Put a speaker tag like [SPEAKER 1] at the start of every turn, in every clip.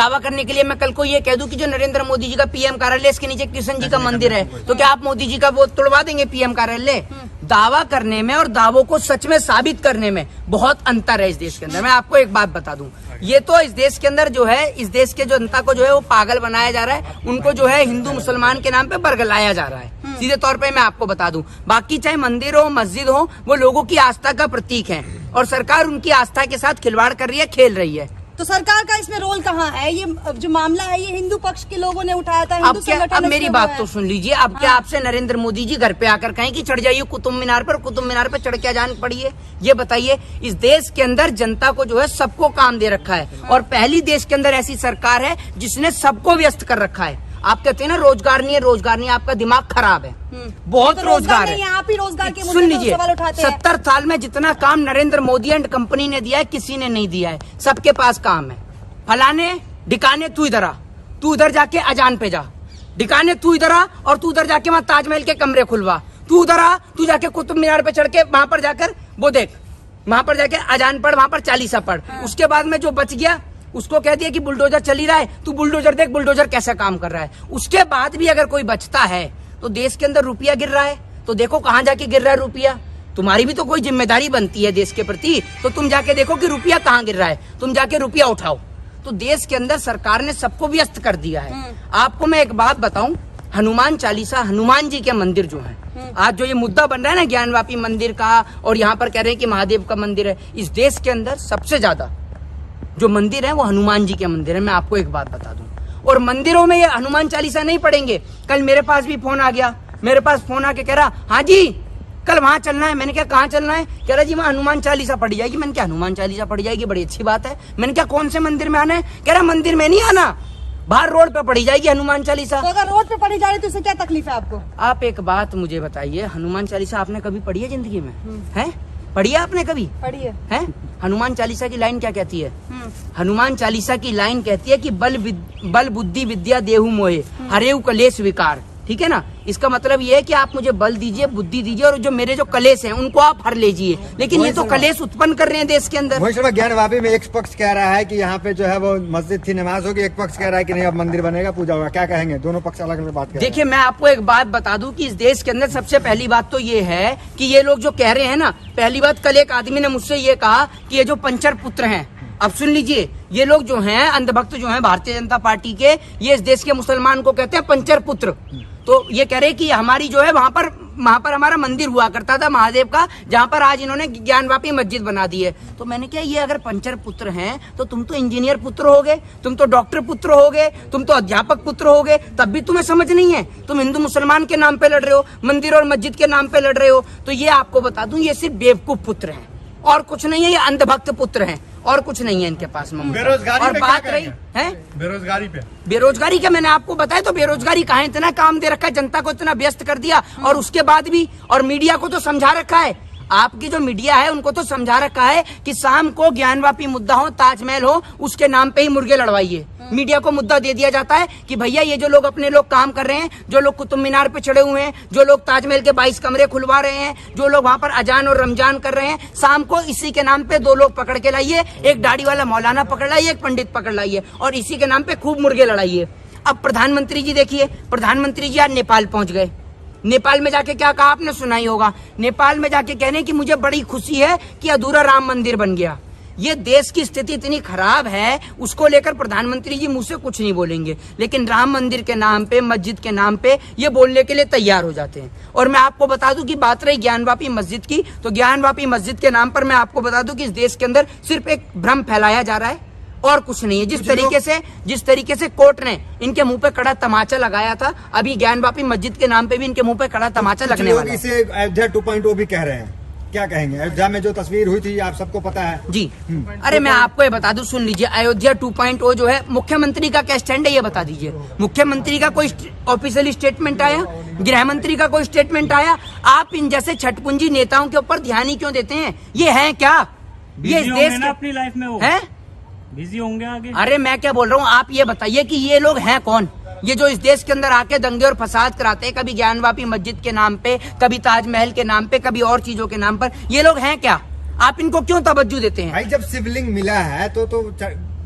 [SPEAKER 1] दावा करने के लिए मैं कल को ये कह दूं कि जो नरेंद्र मोदी जी का पीएम कार्यालय, इसके नीचे कृष्ण जी का मंदिर है, तो क्या आप मोदी जी का वो तोड़वा देंगे पीएम कार्यालय? दावा करने में और दावों को सच में साबित करने में बहुत अंतर है इस देश के अंदर। मैं आपको एक बात बता दूं, ये तो इस देश के अंदर जो है, इस देश के जो जनता को जो है वो पागल बनाया जा रहा है, उनको जो है हिंदू मुसलमान के नाम पे बरगलाया जा रहा है। सीधे तौर पे मैं आपको बता दूं, बाकी चाहे मंदिर हो मस्जिद हो, वो लोगों की आस्था का प्रतीक है और सरकार उनकी आस्था के साथ खिलवाड़ कर रही है, खेल रही है।
[SPEAKER 2] तो सरकार का इसमें रोल कहाँ है? ये जो मामला है ये हिंदू पक्ष के लोगों ने उठाया था, हिंदू संगठन।
[SPEAKER 1] अब मेरी बात तो सुन लीजिए। अब क्या आपसे नरेंद्र मोदी जी घर पे आकर कहें कि चढ़ जाइए कुतुब मीनार पर, कुतुब मीनार पर चढ़ के अजान पढ़िए? ये बताइए, इस देश के अंदर जनता को जो है सबको काम दे रखा है और पहली देश के अंदर ऐसी सरकार है जिसने सबको व्यस्त कर रखा है। आप कहते हैं ना रोजगार नहीं है, रोजगार नहीं है, आपका दिमाग खराब है। बहुत तो रोजगार है।
[SPEAKER 2] आप ही रोजगार के
[SPEAKER 1] सुन लीजिए, 70 साल में जितना काम नरेंद्र मोदी एंड कंपनी ने दिया है किसी ने नहीं दिया है। सबके पास काम है। फलाने ढिकाने तू इधर आ, तू उधर जाके अजान पे जा, ढिकाने तू इधर आ और तू उधर जाके वहां ताजमहल के कमरे खुलवा, तू उधर आ, तू जाके कुतुब मीनार पे चढ़ के वहां पर जाकर वो देख, वहां पर जाके अजान पढ़, वहां पर चालीसा पढ़। उसके बाद में जो बच गया उसको कह दिया कि बुलडोजर चली रहा है, तू बुलडोजर देख बुलडोजर कैसा काम कर रहा है। उसके बाद भी अगर कोई बचता है तो देश के अंदर रुपया गिर रहा है, तो देखो कहाँ जाके गिर रहा है रुपया। तुम्हारी भी तो कोई जिम्मेदारी बनती है देश के प्रति, तो तुम जाके देखो कि रुपया कहाँ गिर रहा है, तुम जाके रुपया उठाओ। तो देश के अंदर सरकार ने सबको व्यस्त कर दिया है। आपको मैं एक बात बताऊं, हनुमान चालीसा, हनुमान जी के मंदिर जो है, आज जो ये मुद्दा बन रहा है ना ज्ञानवापी मंदिर का, और यहाँ पर कह रहे हैं कि महादेव का मंदिर है, इस देश के अंदर सबसे ज्यादा जो मंदिर है वो हनुमान जी के मंदिर है। मैं आपको एक बात बता दूं, और मंदिरों में ये हनुमान चालीसा नहीं पढ़ेंगे। कल मेरे पास भी फोन आ गया, मेरे पास फोन आके कह रहा हाँ जी कल वहां चलना है। मैंने क्या कहाँ चलना है? कह रहा जी वहाँ हनुमान चालीसा पढ़ी जाएगी। मैंने क्या हनुमान चालीसा पढ़ी जाएगी, बड़ी अच्छी बात है। मैंने क्या कौन से मंदिर में आना है? कह रहा मंदिर में नहीं आना, बाहर रोड पे पढ़ी जाएगी हनुमान चालीसा।
[SPEAKER 2] तो अगर रोड पे पढ़ी जा रही तो उससे क्या तकलीफ है आपको?
[SPEAKER 1] आप एक बात मुझे बताइए, हनुमान चालीसा आपने कभी पढ़ी है जिंदगी में? है पढ़ी है आपने कभी?
[SPEAKER 2] पढ़ी है?
[SPEAKER 1] हनुमान चालीसा की लाइन क्या कहती है? हनुमान चालीसा की लाइन कहती है कि बल बुद्धि विद्या देहु मोहे हरेउ कलेश विकार। ठीक है ना? इसका मतलब ये है कि आप मुझे बल दीजिए, बुद्धि दीजिए, और जो मेरे जो कलेश हैं उनको आप हर लीजिए। लेकिन ये तो कलेश उत्पन्न कर रहे हैं देश के अंदर।
[SPEAKER 3] मोहित शर्मा, ज्ञानवापी में एक पक्ष कह रहा है कि यहाँ पे जो है वो मस्जिद थी, नमाज होगी, एक पक्ष कह रहा है कि नहीं अब मंदिर बनेगा, पूजा होगा। क्या कहेंगे? दोनों पक्ष अलग अलग बात कर रहे हैं।
[SPEAKER 1] देखिए मैं आपको एक बात बता दूं कि इस देश के अंदर सबसे पहली बात तो ये है कि ये लोग जो कह रहे हैं ना, पहली बात, कल एक आदमी ने मुझसे ये कहा कि ये जो पंचर पुत्र हैं, अब सुन लीजिए, ये लोग जो हैं अंधभक्त जो हैं भारतीय जनता पार्टी के, ये इस देश के मुसलमान को कहते हैं पंचर पुत्र। तो ये कह रहे कि हमारी जो है वहां पर हमारा मंदिर हुआ करता था महादेव का, जहां पर आज इन्होंने ज्ञानवापी मस्जिद बना दी है। तो मैंने क्या, ये अगर पंचर पुत्र हैं तो तुम तो इंजीनियर पुत्र होगे, तुम तो डॉक्टर पुत्र होगे, तुम तो अध्यापक पुत्र होगे, तब भी तुम्हें समझ नहीं है। तुम हिंदू मुसलमान के नाम पे लड़ रहे हो, मंदिर और मस्जिद के नाम पे लड़ रहे हो। तो ये आपको बता दूं, ये सिर्फ बेवकूफ पुत्र हैं और कुछ नहीं है, ये अंधभक्त पुत्र हैं और कुछ नहीं है इनके पास में।
[SPEAKER 3] बेरोजगारी
[SPEAKER 1] और बात रही है बेरोजगारी का, मैंने आपको बताया तो बेरोजगारी कहाँ, इतना काम दे रखा है, जनता को इतना व्यस्त कर दिया, और उसके बाद भी, और मीडिया को तो समझा रखा है, आपकी जो मीडिया है उनको तो समझा रखा है कि शाम को ज्ञानवापी मुद्दा हो, ताजमहल हो, उसके नाम पे ही मुर्गे लड़वाइए। मीडिया को मुद्दा दे दिया जाता है कि भैया ये जो लोग अपने लोग काम कर रहे हैं, जो लोग कुतुब मीनार पे चढ़े हुए हैं, जो लोग ताजमहल के 22 कमरे खुलवा रहे हैं, जो लोग वहां पर अजान और रमजान कर रहे हैं, शाम को इसी के नाम पे 2 लोग पकड़ के लाइए, एक दाढ़ी वाला मौलाना पकड़ लाइए, एक पंडित पकड़ लाइए, और इसी के नाम पे खूब मुर्गे लड़ाइए। अब प्रधानमंत्री जी देखिए, प्रधानमंत्री जी आज नेपाल पहुंच गए। नेपाल में जाके क्या कहा आपने सुना ही होगा। नेपाल में जाके कह रहे हैं कि मुझे बड़ी खुशी है कि अधूरा राम मंदिर बन गया। ये देश की स्थिति इतनी खराब है, उसको लेकर प्रधानमंत्री जी मुझसे कुछ नहीं बोलेंगे, लेकिन राम मंदिर के नाम पे, मस्जिद के नाम पे ये बोलने के लिए तैयार हो जाते हैं। और मैं आपको बता दूं कि बात रही ज्ञानवापी मस्जिद की, तो ज्ञानवापी मस्जिद के नाम पर मैं आपको बता दूं कि इस देश के अंदर सिर्फ एक भ्रम फैलाया जा रहा है और कुछ नहीं है। जिस तरीके से कोर्ट ने इनके मुंह पे कड़ा तमाचा लगाया था, अभी ज्ञानवापी मस्जिद के नाम पे भी इनके मुंह पे कड़ा तमाचा लगने वाला है।
[SPEAKER 3] इसे अयोध्या 2.0 भी कह रहे हैं, क्या कहेंगे? अयोध्या में जो तस्वीर हुई थी आप सबको पता है
[SPEAKER 1] जी। अरे मैं आपको ये बता दूं, सुन लीजिए, अयोध्या 2.0 जो है, मुख्यमंत्री का क्या स्टैंड है ये बता दीजिए। मुख्यमंत्री का कोई ऑफिशियल स्टेटमेंट आया? गृह मंत्री का कोई स्टेटमेंट आया? आप इन जैसे छटपुंजी नेताओं के ऊपर ध्यान ही क्यों देते हैं? ये है क्या? ये इस देश
[SPEAKER 4] अपनी लाइफ में
[SPEAKER 1] है
[SPEAKER 4] बिजी होंगे आगे।
[SPEAKER 1] अरे मैं क्या बोल रहा हूँ, आप ये बताइए कि ये लोग हैं कौन? ये जो इस देश के अंदर आके दंगे और फसाद कराते हैं, कभी ज्ञानवापी मस्जिद के नाम पे, कभी ताजमहल के नाम पे, कभी और चीजों के नाम पर, ये लोग हैं क्या? आप इनको क्यों तवज्जो देते हैं?
[SPEAKER 3] भाई जब शिवलिंग मिला है तो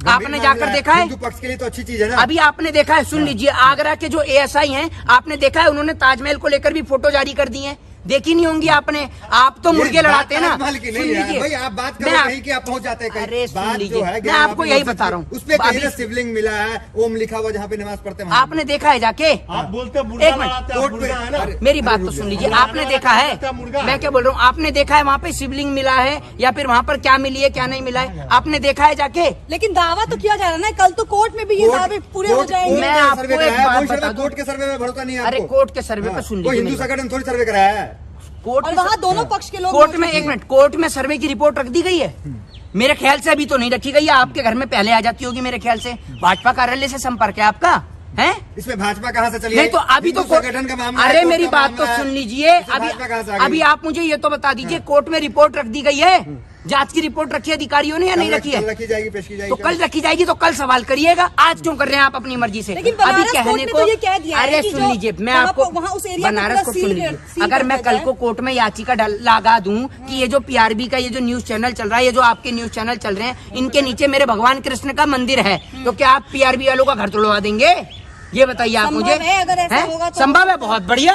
[SPEAKER 1] आपने जाकर देखा है?
[SPEAKER 3] हिंदू पक्ष के लिए तो अच्छी चीज है ना।
[SPEAKER 1] अभी आपने देखा है, सुन लीजिए, आगरा के जो एएसआई हैं, आपने देखा है उन्होंने ताजमहल को लेकर भी फोटो जारी कर दी है, देखी नहीं होंगी आपने। आप तो मुर्गे लड़ाते हैं ना।
[SPEAKER 3] ताजमहल की नहीं है भाई, आप बात करो कहीं कि आप पहुंच जाते हैं कहीं।
[SPEAKER 1] अरे सुन
[SPEAKER 3] बात
[SPEAKER 1] लीजिए,
[SPEAKER 3] जो है
[SPEAKER 1] मैं आपको यही बता रहा हूँ,
[SPEAKER 3] उस पे कहीं ना शिवलिंग मिला है, ओम लिखा हुआ जहाँ पे नमाज पढ़ते हैं।
[SPEAKER 1] आपने देखा है जाके?
[SPEAKER 5] आप बोलते
[SPEAKER 1] एक मिनट, मेरी बात तो सुन लीजिए, आपने देखा है? मैं क्या बोल रहा हूँ, आपने देखा है वहाँ पे शिवलिंग मिला है या फिर वहाँ पर क्या मिली है क्या नहीं मिला है, आपने देखा है जाके?
[SPEAKER 2] लेकिन दावा तो किया जा रहा है ना, कल तो कोर्ट में भी ये दावे पूरे हो जाएंगे।
[SPEAKER 1] मैं आपको एक बात बता दूं,
[SPEAKER 3] कोर्ट के सर्वे में भरोसा नहीं है।
[SPEAKER 1] अरे कोर्ट के सर्वे पे सुन लीजिए,
[SPEAKER 3] हिंदू संगठन थोड़ी सर्वे कराया है।
[SPEAKER 1] कोर्ट
[SPEAKER 2] और वहाँ दोनों पक्ष के लोग
[SPEAKER 1] कोर्ट में, एक मिनट, कोर्ट में सर्वे की रिपोर्ट रख दी गई है? मेरे ख्याल से अभी तो नहीं रखी गई है, आपके घर में पहले आ जाती होगी मेरे ख्याल से। भाजपा कार्यालय से संपर्क है आपका, है?
[SPEAKER 3] इसमें भाजपा कहाँ से चली?
[SPEAKER 1] नहीं तो अभी तो
[SPEAKER 3] संगठन का मामला है।
[SPEAKER 1] अरे
[SPEAKER 3] कोर्ट
[SPEAKER 1] मेरी
[SPEAKER 3] का
[SPEAKER 1] बात
[SPEAKER 3] मामला
[SPEAKER 1] तो
[SPEAKER 3] है।
[SPEAKER 1] सुन लीजिए,
[SPEAKER 3] भाजपा कहाँ से आ गई?
[SPEAKER 1] अभी आप मुझे ये तो बता दीजिए, कोर्ट में रिपोर्ट रख दी गई है, जांच की रिपोर्ट रखी है अधिकारियों ने या नहीं रखी है?
[SPEAKER 3] रखी जाएगी, पेश की जाएगी।
[SPEAKER 1] तो कल रखी जाएगी, तो कल सवाल करिएगा, आज क्यों कर रहे हैं आप अपनी मर्जी से?
[SPEAKER 2] लेकिन
[SPEAKER 1] अभी
[SPEAKER 2] बनारस
[SPEAKER 1] कहने
[SPEAKER 2] कोर्ट ने
[SPEAKER 1] को,
[SPEAKER 2] तो ये कह दिया है
[SPEAKER 1] अरे
[SPEAKER 2] कि
[SPEAKER 1] सुन
[SPEAKER 2] जो
[SPEAKER 1] लीजिए, मैं
[SPEAKER 2] वहाँ
[SPEAKER 1] आपको
[SPEAKER 2] वहाँ उस एरिया को
[SPEAKER 1] बनारस को
[SPEAKER 2] पूरा
[SPEAKER 1] सुन
[SPEAKER 2] सील
[SPEAKER 1] लीजिए,
[SPEAKER 2] सील
[SPEAKER 1] अगर
[SPEAKER 2] कर
[SPEAKER 1] मैं
[SPEAKER 2] दिया
[SPEAKER 1] कल
[SPEAKER 2] जाए।
[SPEAKER 1] को कोर्ट में याचिका लगा दूं कि ये जो पीआरबी का ये जो न्यूज चैनल चल रहा है, ये जो आपके न्यूज चैनल चल रहे हैं, इनके नीचे मेरे भगवान कृष्ण का मंदिर है, तो क्या आप पीआरबी वालों का घर तोड़वा देंगे? ये बताइए आप मुझे।
[SPEAKER 2] संभव है, अगर ऐसा होगा तो?
[SPEAKER 1] संभव है, बहुत बढ़िया।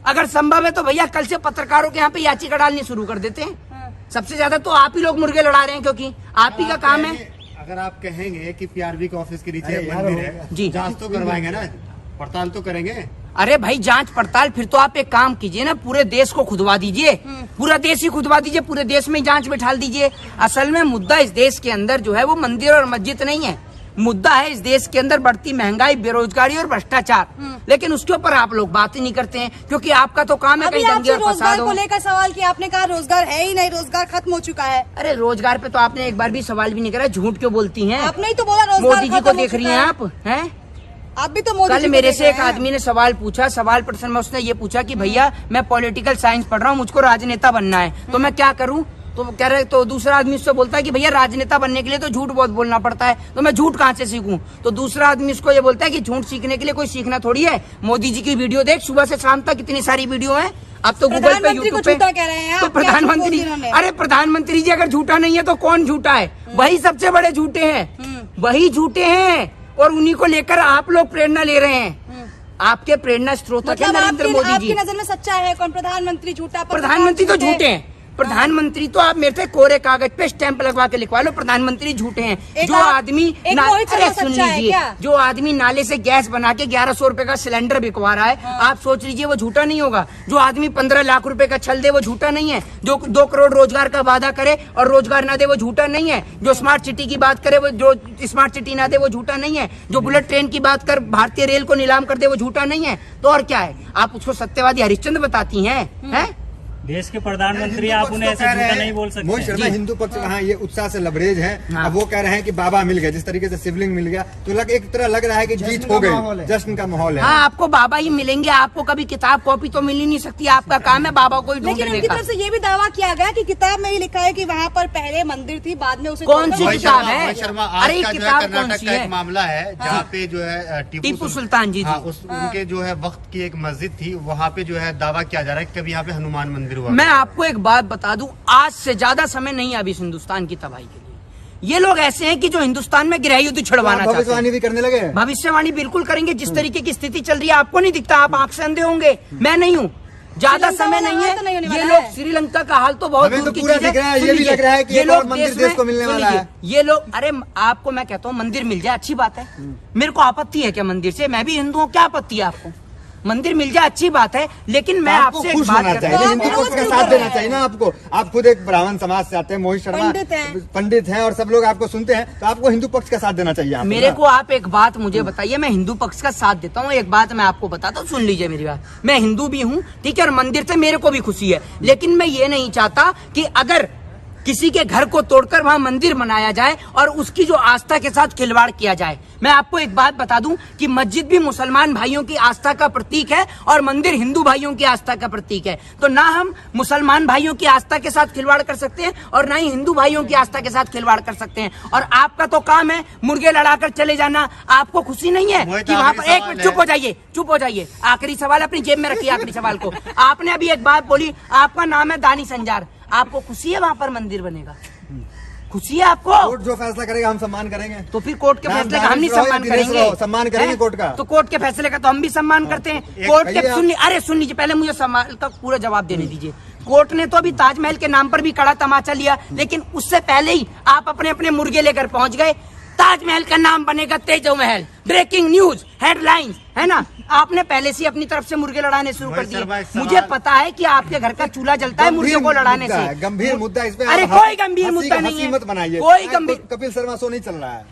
[SPEAKER 1] अगर संभव है तो भैया कल से पत्रकारों के यहाँ पे याचिका डालनी शुरू कर देते हैं। सबसे ज्यादा तो आप ही लोग मुर्गे लड़ा रहे हैं, क्योंकि आप ही का काम है।
[SPEAKER 5] अगर आप कहेंगे कि पीआरबी के ऑफिस के नीचे
[SPEAKER 3] अरे यार,
[SPEAKER 5] मंदिर
[SPEAKER 3] हो
[SPEAKER 5] है,
[SPEAKER 3] गया।
[SPEAKER 1] जी।
[SPEAKER 5] जांच तो करवाएंगे ना, पड़ताल तो करेंगे।
[SPEAKER 1] अरे भाई जांच पड़ताल, फिर तो आप एक काम कीजिए ना, पूरे देश को खुदवा दीजिए, पूरा देश ही खुदवा दीजिए, पूरे देश में जांच बिठाल दीजिए। असल में मुद्दा इस देश के अंदर जो है वो मंदिर और मस्जिद नहीं है, मुद्दा है इस देश के अंदर बढ़ती महंगाई, बेरोजगारी और भ्रष्टाचार। लेकिन उसके ऊपर आप लोग बात ही नहीं करते हैं, क्योंकि आपका तो काम है
[SPEAKER 2] अभी
[SPEAKER 1] कहीं दंगे
[SPEAKER 2] आपसे
[SPEAKER 1] और
[SPEAKER 2] रोजगार
[SPEAKER 1] फसाद
[SPEAKER 2] को
[SPEAKER 1] हो।
[SPEAKER 2] लेकर सवाल किया, आपने कहा रोजगार है ही नहीं, रोजगार खत्म हो चुका है।
[SPEAKER 1] अरे रोजगार पे तो आपने एक बार भी सवाल भी नहीं करा, झूठ क्यों बोलती हैं?
[SPEAKER 2] आपने ही तो बोला रोजगार
[SPEAKER 1] मोदी जी को
[SPEAKER 2] खत्म हो
[SPEAKER 1] देख रही
[SPEAKER 2] चुका
[SPEAKER 1] हैं
[SPEAKER 2] है।
[SPEAKER 1] आप, हैं?
[SPEAKER 2] आप भी तो मोदी जी
[SPEAKER 1] कल
[SPEAKER 2] को
[SPEAKER 1] मेरे
[SPEAKER 2] देख
[SPEAKER 1] से
[SPEAKER 2] रहे
[SPEAKER 1] एक
[SPEAKER 2] हैं।
[SPEAKER 1] आदमी ने सवाल पूछा, सवाल प्रश्न में उसने ये पूछा कि भैया मैं पॉलिटिकल साइंस पढ़ रहा हूँ, मुझको राजनेता बनना है, तो मैं क्या करूँ? तो कह रहे, तो दूसरा आदमी उससे बोलता है कि भैया राजनेता बनने के लिए तो झूठ बहुत बोलना पड़ता है, तो मैं झूठ कहाँ से सीखूं? तो दूसरा आदमी उसको ये बोलता है कि झूठ सीखने के लिए कोई सीखना थोड़ी है, मोदी जी की वीडियो देख, सुबह से शाम तक कितनी सारी वीडियो है। अब तो गूगल पे,
[SPEAKER 2] प्रधानमंत्री को
[SPEAKER 1] यूट्यूब पे,
[SPEAKER 2] झूठा कह रहे हैं
[SPEAKER 1] तो
[SPEAKER 2] आप, क्या झूठ
[SPEAKER 1] प्रधानमंत्री,
[SPEAKER 2] बोल दिया उन्होंने?
[SPEAKER 1] अरे प्रधानमंत्री जी अगर झूठा नहीं है तो कौन झूठा है? वही सबसे बड़े झूठे हैं, वही झूठे हैं, और उन्हीं को लेकर आप लोग प्रेरणा ले रहे हैं। आपके प्रेरणा स्रोत है
[SPEAKER 2] मतलब
[SPEAKER 1] नरेंद्र मोदी
[SPEAKER 2] आपकी
[SPEAKER 1] जी।
[SPEAKER 2] नजर में सच्चा है कौन? प्रधानमंत्री झूठा,
[SPEAKER 1] प्रधानमंत्री तो झूठे हैं, प्रधानमंत्री तो आप मेरे से कोरे कागज पे स्टैंप लगवा के लिखवा लो, प्रधानमंत्री झूठे हैं।
[SPEAKER 2] एक
[SPEAKER 1] जो
[SPEAKER 2] आप-
[SPEAKER 1] आदमी
[SPEAKER 2] एक मोहित
[SPEAKER 1] अरे
[SPEAKER 2] शर्मा
[SPEAKER 1] सुन
[SPEAKER 2] सच्चा है
[SPEAKER 1] लीजिए,
[SPEAKER 2] क्या?
[SPEAKER 1] जो आदमी नाले से गैस बना के 1100 रुपए का सिलेंडर बिकवा रहा है, आप सोच लीजिए वो झूठा नहीं होगा? जो आदमी 15 लाख रुपए का छल दे वो झूठा नहीं है? जो 2 करोड़ रोजगार का वादा करे और रोजगार ना दे वो झूठा नहीं है? जो स्मार्ट सिटी की बात करे, वो जो स्मार्ट सिटी ना दे वो झूठा नहीं है? जो बुलेट ट्रेन की बात कर भारतीय रेल को नीलाम कर दे वो झूठा नहीं है? तो और क्या है? आप उसको सत्यवादी हरिश्चंद्र बताती हैं, हैं?
[SPEAKER 4] देश के प्रधानमंत्री
[SPEAKER 3] हिंदू
[SPEAKER 4] आप
[SPEAKER 3] पक्ष
[SPEAKER 4] उन्हें
[SPEAKER 3] तो
[SPEAKER 4] ऐसे
[SPEAKER 3] कह रहे
[SPEAKER 4] झूठा
[SPEAKER 3] हैं,
[SPEAKER 4] नहीं बोल
[SPEAKER 3] मोहित
[SPEAKER 4] सकते।
[SPEAKER 3] शर्मा, हिंदू पक्ष वहाँ ये उत्साह से लबरेज है।
[SPEAKER 1] हाँ।
[SPEAKER 3] अब वो कह रहे हैं कि बाबा मिल गए, जिस तरीके से शिवलिंग मिल गया, तो एक तरह लग रहा है कि जीत हो गई, जश्न का माहौल है।
[SPEAKER 1] हाँ, आपको बाबा ही मिलेंगे, आपको कभी किताब कॉपी तो मिल ही नहीं सकती, आपका काम है बाबा को ही
[SPEAKER 2] लेकिन
[SPEAKER 1] ढूंढने
[SPEAKER 2] उनकी
[SPEAKER 1] का।
[SPEAKER 2] तरफ से ये भी दावा किया गया कि किताब में ही लिखा है कि वहाँ पर पहले मंदिर थी, बाद में उसे
[SPEAKER 1] कौन
[SPEAKER 2] तोड़कर
[SPEAKER 1] सी
[SPEAKER 2] वहीं
[SPEAKER 1] किताब
[SPEAKER 2] बनाया
[SPEAKER 1] है?
[SPEAKER 5] मोहित शर्मा,
[SPEAKER 1] अरे
[SPEAKER 5] आज का जो है
[SPEAKER 1] किताब कौन
[SPEAKER 5] कर्नाटक
[SPEAKER 1] सी
[SPEAKER 5] का
[SPEAKER 1] है?
[SPEAKER 5] एक मामला है जहाँ पे जो है
[SPEAKER 1] टीपू सुल्तान जी
[SPEAKER 5] हाँ,
[SPEAKER 1] थी।
[SPEAKER 5] उनके जो है वक्त की एक मस्जिद थी, वहाँ पे जो है दावा किया जा रहा है कि कभी यहाँ पे हनुमान मंदिर हुआ।
[SPEAKER 1] मैं आपको एक बात बता दूं, आज से ज्यादा समय नहीं है अभी इस हिंदुस्तान की तबाही के लिए। ये लोग ऐसे हैं कि जो हिंदुस्तान में गृह युद्ध छिड़वाना चाहते हैं।
[SPEAKER 3] भविष्यवाणी भी करने लगे।
[SPEAKER 1] भविष्यवाणी बिल्कुल करेंगे, जिस तरीके की स्थिति चल रही है आपको नहीं दिखता, आप आंख से अंधे होंगे, मैं नहीं हूँ। ज्यादा
[SPEAKER 2] श्रीलंका
[SPEAKER 1] समय
[SPEAKER 2] वाला
[SPEAKER 1] नहीं
[SPEAKER 2] हाल तो नहीं
[SPEAKER 1] है,
[SPEAKER 2] होने
[SPEAKER 1] ये
[SPEAKER 2] वाला
[SPEAKER 1] लोग
[SPEAKER 2] है।
[SPEAKER 1] श्रीलंका का हाल तो बहुत
[SPEAKER 3] हमें
[SPEAKER 1] दूर
[SPEAKER 3] तो
[SPEAKER 1] की
[SPEAKER 3] पूरा
[SPEAKER 1] चीज है।
[SPEAKER 3] दिख रहा है,
[SPEAKER 1] सुन
[SPEAKER 3] ये भी
[SPEAKER 1] लीजिए,
[SPEAKER 3] लग रहा है कि
[SPEAKER 1] ये
[SPEAKER 3] एक
[SPEAKER 1] लोग
[SPEAKER 3] और मंदिर देश को मिलने
[SPEAKER 1] सुन
[SPEAKER 3] वाला
[SPEAKER 1] लीजिए,
[SPEAKER 3] है।
[SPEAKER 1] ये लोग, अरे आपको मैं कहता हूँ मंदिर मिल जाए अच्छी बात है, मेरे को आपत्ति है क्या मंदिर से? मैं भी हिंदू हूँ, क्या आपत्ति है आपको? मंदिर मिल जाए अच्छी बात है, लेकिन मैं
[SPEAKER 3] आपको
[SPEAKER 1] आपसे एक
[SPEAKER 3] खुश
[SPEAKER 1] बात
[SPEAKER 3] होना
[SPEAKER 1] करता
[SPEAKER 3] चाहिए,
[SPEAKER 1] हूँ।
[SPEAKER 3] हिंदू पक्ष का साथ देना चाहिए ना आपको। आप खुद एक ब्राह्मण समाज से आते हैं, मोहित शर्मा पंडित हैं और सब लोग आपको सुनते हैं, तो आपको हिंदू पक्ष का साथ देना चाहिए आपको
[SPEAKER 1] मेरे
[SPEAKER 3] ना।
[SPEAKER 1] को आप एक बात मुझे बताइए, मैं हिंदू पक्ष का साथ देता हूँ, एक बात मैं आपको बताता हूँ, सुन लीजिए मेरी बात। मैं हिंदू भी हूँ, ठीक है, और मंदिर से मेरे को भी खुशी है, लेकिन मैं ये नहीं चाहता कि अगर किसी के घर को तोड़कर वहां मंदिर बनाया जाए और उसकी जो आस्था के साथ खिलवाड़ किया जाए। मैं आपको एक बात बता दूं कि मस्जिद भी मुसलमान भाइयों की आस्था का प्रतीक है और मंदिर हिंदू भाइयों की आस्था का प्रतीक है। तो ना हम मुसलमान भाइयों की आस्था के साथ खिलवाड़ कर सकते हैं और ना ही हिंदू भाइयों की आस्था के साथ खिलवाड़ कर सकते हैं। और आपका तो काम है मुर्गे लड़ाकर चले जाना। आपको खुशी नहीं है कि वहां पर, एक मिनट चुप हो जाइए, चुप हो जाइए। आखिरी सवाल अपनी जेब में रखिए, आखिरी सवाल को। आपने अभी एक बात बोली, आपका नाम है दानी संजार, आपको खुशी है वहां पर मंदिर बनेगा? खुशी है आपको?
[SPEAKER 3] कोर्ट जो फैसला करेगा हम सम्मान करेंगे।
[SPEAKER 1] तो फिर कोर्ट के
[SPEAKER 3] नाम
[SPEAKER 1] फैसले का हम नहीं
[SPEAKER 3] दानिश रहो या
[SPEAKER 1] सम्मान
[SPEAKER 3] दिनेश
[SPEAKER 1] करेंगे?
[SPEAKER 3] रहो, सम्मान करेंगे
[SPEAKER 1] हैं?
[SPEAKER 3] कोर्ट का।
[SPEAKER 1] तो कोर्ट के फैसले का तो हम भी सम्मान करते हैं। कोर्ट के
[SPEAKER 3] कहिए आप।
[SPEAKER 1] सुन लीजिए पहले मुझे सवाल का पूरा जवाब देने दीजिए। कोर्ट ने तो अभी ताजमहल के नाम पर भी कड़ा तमाचा लिया, लेकिन उससे पहले ही आप अपने अपने मुर्गे लेकर पहुंच गए। ताजमहल का नाम बनेगा तेजो महल, ब्रेकिंग न्यूज, हेडलाइंस, है ना? आपने पहले से ही अपनी तरफ से मुर्गे लड़ाने शुरू कर
[SPEAKER 5] वही सर, भाई,
[SPEAKER 1] दिए।
[SPEAKER 5] सवाल-
[SPEAKER 1] मुझे पता है कि आपके घर का चूल्हा जलता है मुर्गे को लड़ाने से।
[SPEAKER 3] गंभीर मुद्दा इस पे।
[SPEAKER 1] अरे
[SPEAKER 3] आप
[SPEAKER 1] कोई गंभीर
[SPEAKER 3] हंसी-
[SPEAKER 1] मुद्दा नहीं
[SPEAKER 3] हंसी
[SPEAKER 1] है,
[SPEAKER 3] मत बनाइए।
[SPEAKER 1] कोई गंभीर।
[SPEAKER 3] कपिल शर्मा शो नहीं चल रहा है।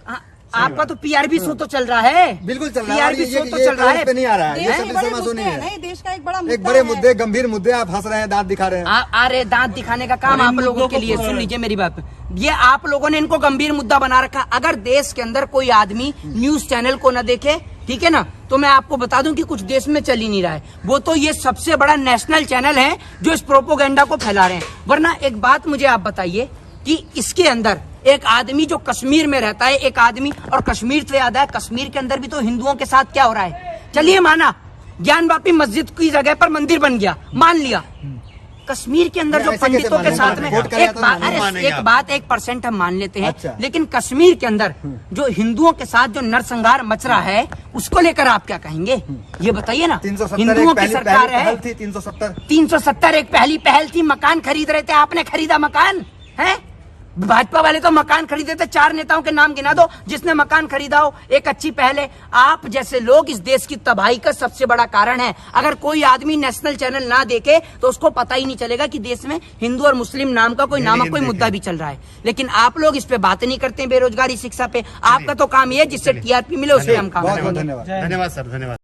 [SPEAKER 1] आपका तो पीआरबी शो तो चल रहा है,
[SPEAKER 3] बिल्कुल चल रहा है।
[SPEAKER 1] पीआरबी
[SPEAKER 3] ये
[SPEAKER 1] शो तो चल रहा है।
[SPEAKER 3] पे नहीं आ रहा है,
[SPEAKER 2] देश
[SPEAKER 3] ये
[SPEAKER 2] के
[SPEAKER 3] कपिल
[SPEAKER 2] बड़े
[SPEAKER 3] शर्मा शो
[SPEAKER 2] मुद्दे
[SPEAKER 3] नहीं
[SPEAKER 2] हैं ना,
[SPEAKER 3] है।
[SPEAKER 2] ये देश का एक बड़ा
[SPEAKER 3] एक
[SPEAKER 2] मुद्दा
[SPEAKER 3] बड़े
[SPEAKER 2] है।
[SPEAKER 3] मुद्दे, गंभीर मुद्दे, आप हंस रहे हैं, दांत दिखा रहे हैं।
[SPEAKER 1] अरे दांत दिखाने का काम आप लोगों के लिए। सुन लीजिए मेरी बात, ये आप लोगों ने इनको गंभीर मुद्दा बना रखा। अगर देश के अंदर कोई आदमी न्यूज चैनल को न देखे, ठीक है ना, तो मैं आपको बता दूं कि कुछ देश में चल ही नहीं रहा है। वो तो ये सबसे बड़ा नेशनल चैनल है जो इस प्रोपोगेंडा को फैला रहे हैं। वरना एक बात मुझे आप बताइए कि इसके अंदर एक आदमी जो कश्मीर में रहता है, एक आदमी, और कश्मीर से याद है, कश्मीर के अंदर भी तो हिंदुओं के साथ क्या हो रहा है? चलिए माना ज्ञानवापी मस्जिद की जगह पर मंदिर बन गया, मान लिया। कश्मीर के अंदर जो
[SPEAKER 3] ऐसे कैसे
[SPEAKER 1] पंडितों के
[SPEAKER 3] मानेंगे?
[SPEAKER 1] साथ में
[SPEAKER 3] वोट करेगा
[SPEAKER 1] एक
[SPEAKER 3] तो
[SPEAKER 1] बात,
[SPEAKER 3] नहीं
[SPEAKER 1] अरे
[SPEAKER 5] मानेंगे
[SPEAKER 1] एक
[SPEAKER 5] आप।
[SPEAKER 1] बात 1% हम मान लेते हैं,
[SPEAKER 3] अच्छा।
[SPEAKER 1] लेकिन कश्मीर के अंदर जो हिंदुओं के साथ जो नरसंहार मच रहा है, उसको लेकर आप क्या कहेंगे? ये बताइए ना।
[SPEAKER 3] 370
[SPEAKER 1] हिंदुओं
[SPEAKER 3] एक
[SPEAKER 1] की
[SPEAKER 3] पहली
[SPEAKER 1] सरकार है।
[SPEAKER 3] पहल थी। 370
[SPEAKER 1] 370 एक पहली पहल थी। मकान खरीद रहे थे, आपने खरीदा मकान? है भाजपा वाले तो मकान खरीदे थे। 4 नेताओं के नाम गिना दो जिसने मकान खरीदा हो। एक अच्छी पहल है। आप जैसे लोग इस देश की तबाही का सबसे बड़ा कारण है। अगर कोई आदमी नेशनल चैनल ना देखे तो उसको पता ही नहीं चलेगा कि देश में हिंदू और मुस्लिम नाम का कोई नामक कोई मुद्दा भी चल रहा है। लेकिन आप लोग इस पे बात नहीं करते हैं, बेरोजगारी, शिक्षा पे। आपका तो काम ये है जिससे टीआरपी मिले, उस पर हम काम
[SPEAKER 3] बहुत बहुत
[SPEAKER 1] करेंगे।
[SPEAKER 3] धन्यवाद।
[SPEAKER 5] धन्यवाद सर, धन्यवाद।